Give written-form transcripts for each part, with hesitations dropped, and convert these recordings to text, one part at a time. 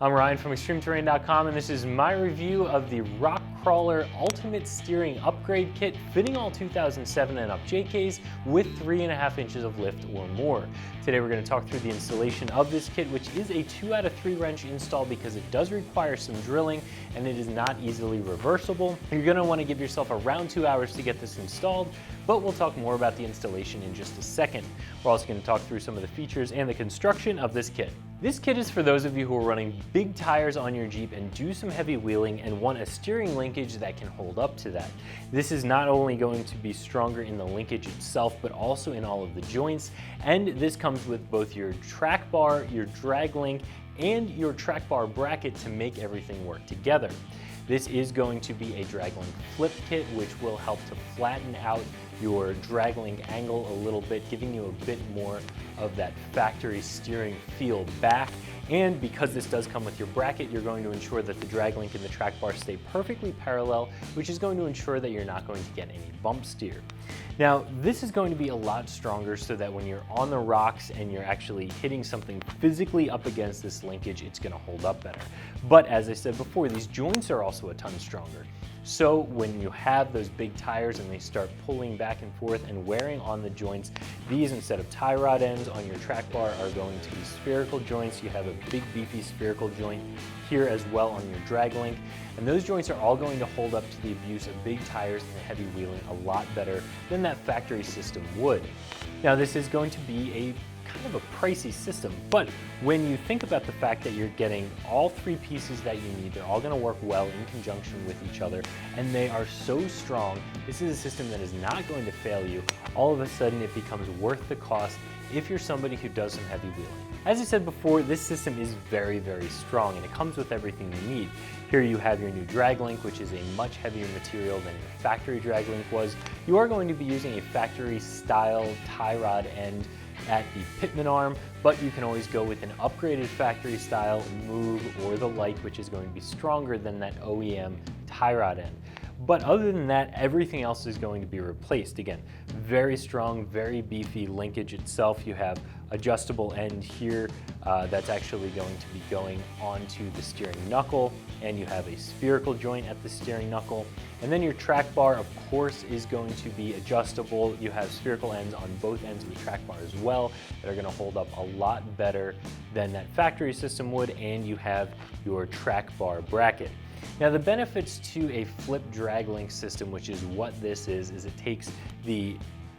I'm Ryan from ExtremeTerrain.com, and this is my review of the Krawler Ultimate Steering Upgrade Kit fitting all 2007 and up JKs with 3.5 inches of lift or more. Today we're going to talk through the installation of this kit, which is a 2 out of 3 wrench install because it does require some drilling and it is not easily reversible. You're going to want to give yourself around 2 hours to get this installed, but we'll talk more about the installation in just a second. We're also going to talk through some of the features and the construction of this kit. This kit is for those of you who are running big tires on your Jeep and do some heavy wheeling and want a steering linkage that can hold up to that. This is not only going to be stronger in the linkage itself, but also in all of the joints. And this comes with both your track bar, your drag link, and your track bar bracket to make everything work together. This is going to be a drag link flip kit, which will help to flatten out your drag link angle a little bit, giving you a bit more of that factory steering feel back. And because this does come with your bracket, you're going to ensure that the drag link and the track bar stay perfectly parallel, which is going to ensure that you're not going to get any bump steer. Now, this is going to be a lot stronger so that when you're on the rocks and you're actually hitting something physically up against this linkage, it's going to hold up better. But as I said before, these joints are also a ton stronger. So when you have those big tires and they start pulling back and forth and wearing on the joints, these, instead of tie rod ends on your track bar, are going to be spherical joints. You have a big beefy spherical joint here as well on your drag link. And those joints are all going to hold up to the abuse of big tires and heavy wheeling a lot better than that factory system would. Now, this is going to be a kind of a pricey system, but when you think about the fact that you're getting all three pieces that you need, they're all going to work well in conjunction with each other, and they are so strong, this is a system that is not going to fail you. All of a sudden it becomes worth the cost if you're somebody who does some heavy wheeling. As I said before, this system is very, very strong, and it comes with everything you need. Here you have your new drag link, which is a much heavier material than your factory drag link was. You are going to be using a factory style tie rod end at the pitman arm, but you can always go with an upgraded factory style move or the light, which is going to be stronger than that OEM tie rod end. But other than that, everything else is going to be replaced. Again, very strong, very beefy linkage itself. You have adjustable end here that's actually going to be going onto the steering knuckle, and you have a spherical joint at the steering knuckle. And then your track bar, of course, is going to be adjustable. You have spherical ends on both ends of the track bar as well that are going to hold up a lot better than that factory system would, and you have your track bar bracket. Now, the benefits to a flip drag link system, which is what this is it takes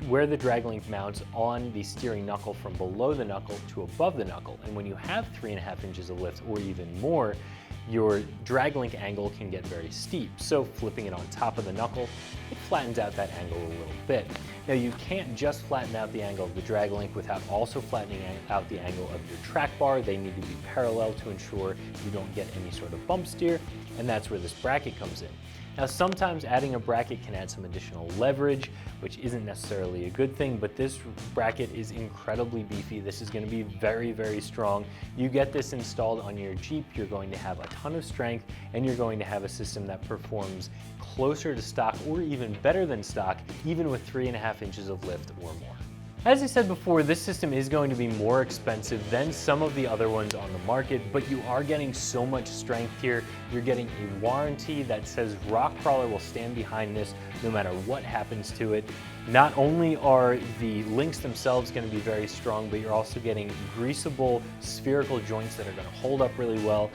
where the drag link mounts on the steering knuckle from below the knuckle to above the knuckle. And when you have 3.5 inches of lift or even more, your drag link angle can get very steep. So flipping it on top of the knuckle, it flattens out that angle a little bit. Now, you can't just flatten out the angle of the drag link without also flattening out the angle of your track bar. They need to be parallel to ensure you don't get any sort of bump steer, and that's where this bracket comes in. Now, sometimes adding a bracket can add some additional leverage, which isn't necessarily a good thing, but this bracket is incredibly beefy. This is going to be very, very strong. You get this installed on your Jeep, you're going to have a ton of strength, and you're going to have a system that performs closer to stock or even better than stock, even with 3.5 inches of lift or more. As I said before, this system is going to be more expensive than some of the other ones on the market, but you are getting so much strength here. You're getting a warranty that says Krawler will stand behind this no matter what happens to it. Not only are the links themselves going to be very strong, but you're also getting greasable spherical joints that are going to hold up really well,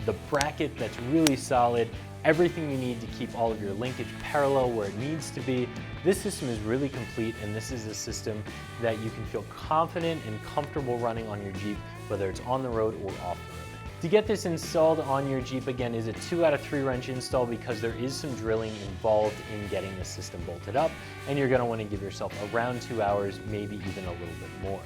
the bracket that's really solid, everything you need to keep all of your linkage parallel where it needs to be. This system is really complete, and this is a system that you can feel confident and comfortable running on your Jeep, whether it's on the road or off the road. To get this installed on your Jeep, again, is a 2 out of 3 wrench install because there is some drilling involved in getting the system bolted up, and you're going to want to give yourself around 2 hours, maybe even a little bit more.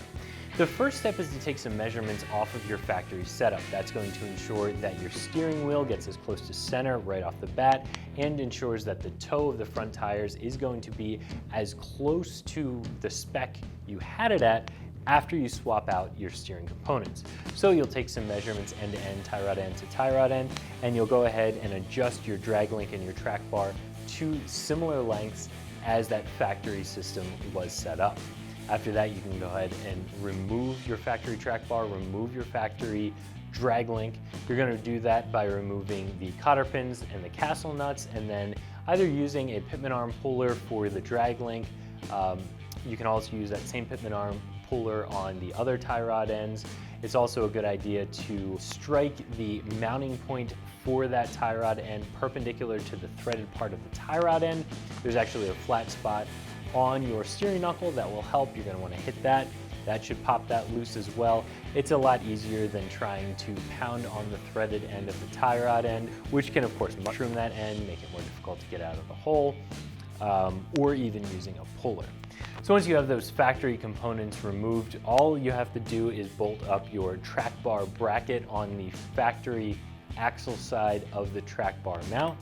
The first step is to take some measurements off of your factory setup. That's going to ensure that your steering wheel gets as close to center right off the bat and ensures that the toe of the front tires is going to be as close to the spec you had it at after you swap out your steering components. So you'll take some measurements end to end, tie rod end to tie rod end, and you'll go ahead and adjust your drag link and your track bar to similar lengths as that factory system was set up. After that, you can go ahead and remove your factory track bar, remove your factory drag link. You're going to do that by removing the cotter pins and the castle nuts, and then either using a pitman arm puller for the drag link. You can also use that same pitman arm puller on the other tie rod ends. It's also a good idea to strike the mounting point for that tie rod end perpendicular to the threaded part of the tie rod end. There's actually a flat spot on your steering knuckle that will help. You're going to want to hit that. That should pop that loose as well. It's a lot easier than trying to pound on the threaded end of the tie rod end, which can of course mushroom that end, make it more difficult to get out of the hole, or even using a puller. So once you have those factory components removed, all you have to do is bolt up your track bar bracket on the factory axle side of the track bar mount.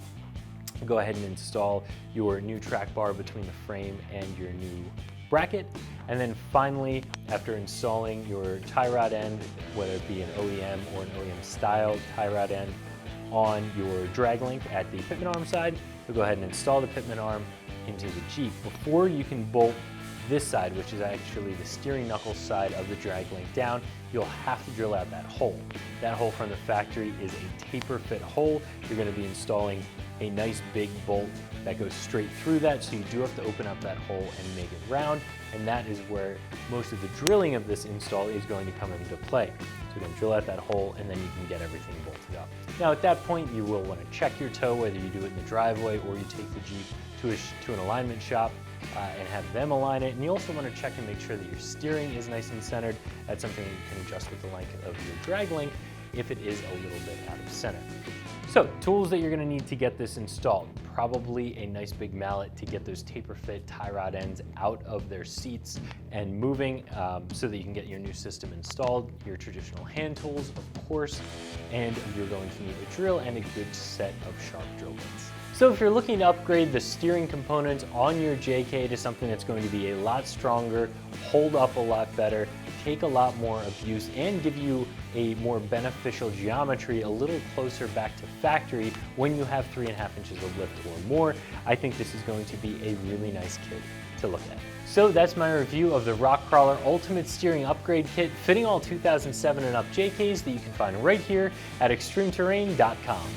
Go ahead and install your new track bar between the frame and your new bracket. And then finally, after installing your tie rod end, whether it be an OEM or an OEM style tie rod end on your drag link at the pitman arm side, you'll go ahead and install the pitman arm into the Jeep. Before you can bolt this side, which is actually the steering knuckle side of the drag link down, you'll have to drill out that hole. That hole from the factory is a taper fit hole. You're going to be installing a nice big bolt that goes straight through that, so you do have to open up that hole and make it round, and that is where most of the drilling of this install is going to come into play. So you're going to drill out that hole, and then you can get everything bolted up. Now at that point, you will want to check your toe, whether you do it in the driveway or you take the Jeep to an alignment shop and have them align it. And you also want to check and make sure that your steering is nice and centered. That's something that you can adjust with the length of your drag link if it is a little bit out of center. So, tools that you're going to need to get this installed. Probably a nice big mallet to get those taper fit tie rod ends out of their seats and moving so that you can get your new system installed. Your traditional hand tools, of course, and you're going to need a drill and a good set of sharp drill bits. So if you're looking to upgrade the steering components on your JK to something that's going to be a lot stronger, hold up a lot better, take a lot more abuse, and give you a more beneficial geometry a little closer back to factory when you have 3.5 inches of lift or more, I think this is going to be a really nice kit to look at. So that's my review of the Krawler Ultimate Steering Upgrade Kit fitting all 2007 and up JKs that you can find right here at ExtremeTerrain.com.